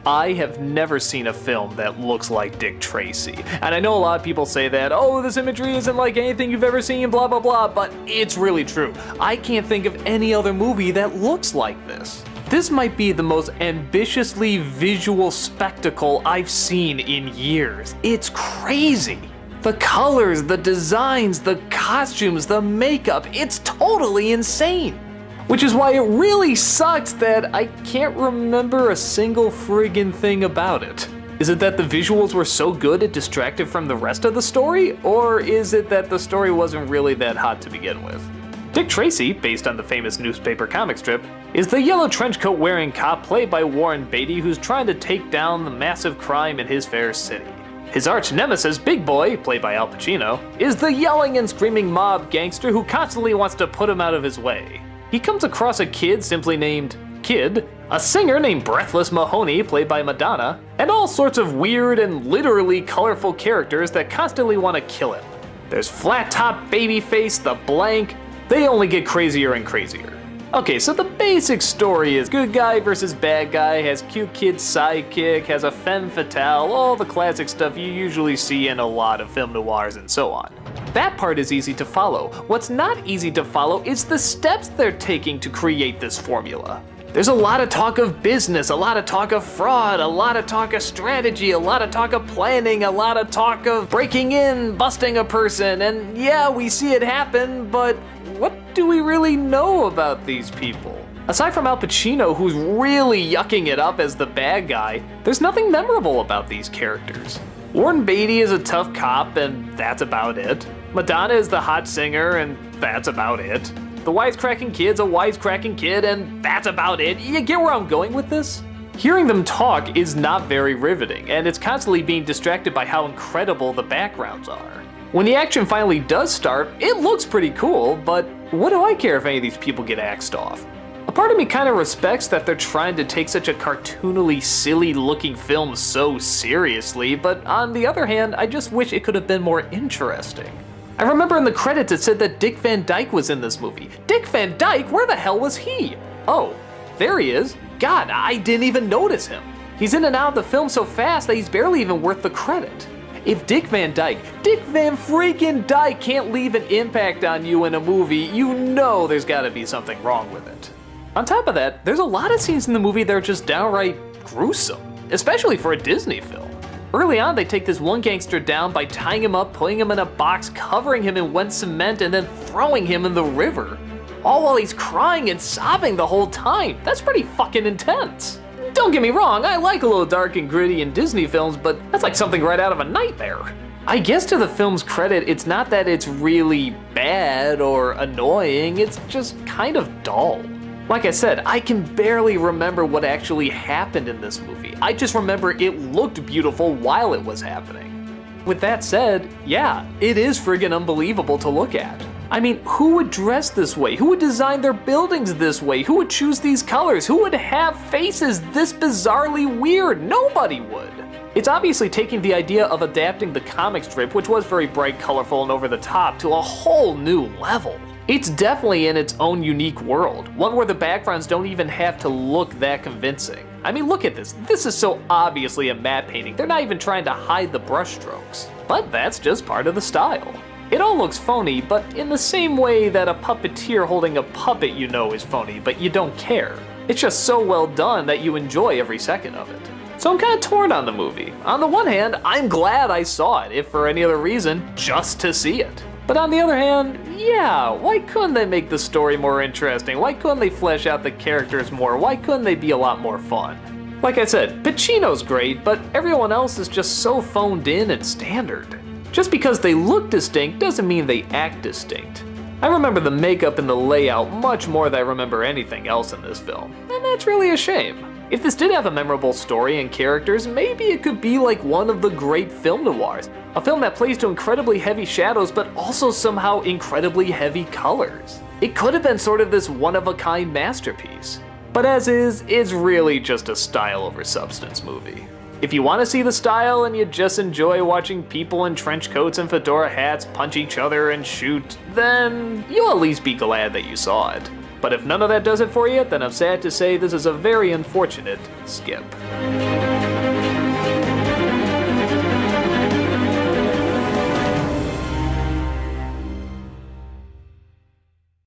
I have never seen a film that looks like Dick Tracy. And I know a lot of people say that, oh, this imagery isn't like anything you've ever seen, blah blah blah, but it's really true. I can't think of any other movie that looks like this. This might be the most ambitiously visual spectacle I've seen in years. It's crazy. The colors, the designs, the costumes, the makeup, it's totally insane. Which is why it really sucks that I can't remember a single friggin' thing about it. Is it that the visuals were so good it distracted from the rest of the story? Or is it that the story wasn't really that hot to begin with? Dick Tracy, based on the famous newspaper comic strip, is the yellow trench coat wearing cop played by Warren Beatty who's trying to take down the massive crime in his fair city. His arch nemesis, Big Boy, played by Al Pacino, is the yelling and screaming mob gangster who constantly wants to put him out of his way. He comes across a kid simply named Kid, a singer named Breathless Mahoney played by Madonna, and all sorts of weird and literally colorful characters that constantly want to kill him. There's Flat Top Babyface, the Blank, they only get crazier and crazier. Okay, so the basic story is good guy versus bad guy, has cute kid sidekick, has a femme fatale, all the classic stuff you usually see in a lot of film noirs and so on. That part is easy to follow. What's not easy to follow is the steps they're taking to create this formula. There's a lot of talk of business, a lot of talk of fraud, a lot of talk of strategy, a lot of talk of planning, a lot of talk of breaking in, busting a person, and yeah, we see it happen, but what do we really know about these people? Aside from Al Pacino, who's really yucking it up as the bad guy, there's nothing memorable about these characters. Warren Beatty is a tough cop, and that's about it. Madonna is the hot singer, and that's about it. The wisecracking kid's a wisecracking kid, and that's about it. You get where I'm going with this? Hearing them talk is not very riveting, and it's constantly being distracted by how incredible the backgrounds are. When the action finally does start, it looks pretty cool, but what do I care if any of these people get axed off? A part of me kind of respects that they're trying to take such a cartoonily silly looking film so seriously, but on the other hand, I just wish it could have been more interesting. I remember in the credits it said that Dick Van Dyke was in this movie. Dick Van Dyke? Where the hell was he? Oh, there he is. God, I didn't even notice him. He's in and out of the film so fast that he's barely even worth the credit. If Dick Van freaking Dyke can't leave an impact on you in a movie, you know there's gotta be something wrong with it. On top of that, there's a lot of scenes in the movie that are just downright gruesome, especially for a Disney film. Early on, they take this one gangster down by tying him up, putting him in a box, covering him in wet cement, and then throwing him in the river. All while he's crying and sobbing the whole time. That's pretty fucking intense. Don't get me wrong, I like a little dark and gritty in Disney films, but that's like something right out of a nightmare. I guess to the film's credit, it's not that it's really bad or annoying, it's just kind of dull. Like I said, I can barely remember what actually happened in this movie. I just remember it looked beautiful while it was happening. With that said, yeah, it is friggin' unbelievable to look at. I mean, who would dress this way? Who would design their buildings this way? Who would choose these colors? Who would have faces this bizarrely weird? Nobody would. It's obviously taking the idea of adapting the comic strip, which was very bright, colorful, and over the top, to a whole new level. It's definitely in its own unique world, one where the backgrounds don't even have to look that convincing. I mean, look at this. This is so obviously a matte painting. They're not even trying to hide the brushstrokes. But that's just part of the style. It all looks phony, but in the same way that a puppeteer holding a puppet you know is phony, but you don't care. It's just so well done that you enjoy every second of it. So I'm kind of torn on the movie. On the one hand, I'm glad I saw it, if for any other reason, just to see it. But on the other hand, yeah, why couldn't they make the story more interesting? Why couldn't they flesh out the characters more? Why couldn't they be a lot more fun? Like I said, Pacino's great, but everyone else is just so phoned in and standard. Just because they look distinct doesn't mean they act distinct. I remember the makeup and the layout much more than I remember anything else in this film, and that's really a shame. If this did have a memorable story and characters, maybe it could be like one of the great film noirs. A film that plays to incredibly heavy shadows, but also somehow incredibly heavy colors. It could have been sort of this one-of-a-kind masterpiece. But as is, it's really just a style over substance movie. If you want to see the style and you just enjoy watching people in trench coats and fedora hats punch each other and shoot, then you'll at least be glad that you saw it. But if none of that does it for you, then I'm sad to say this is a very unfortunate skip.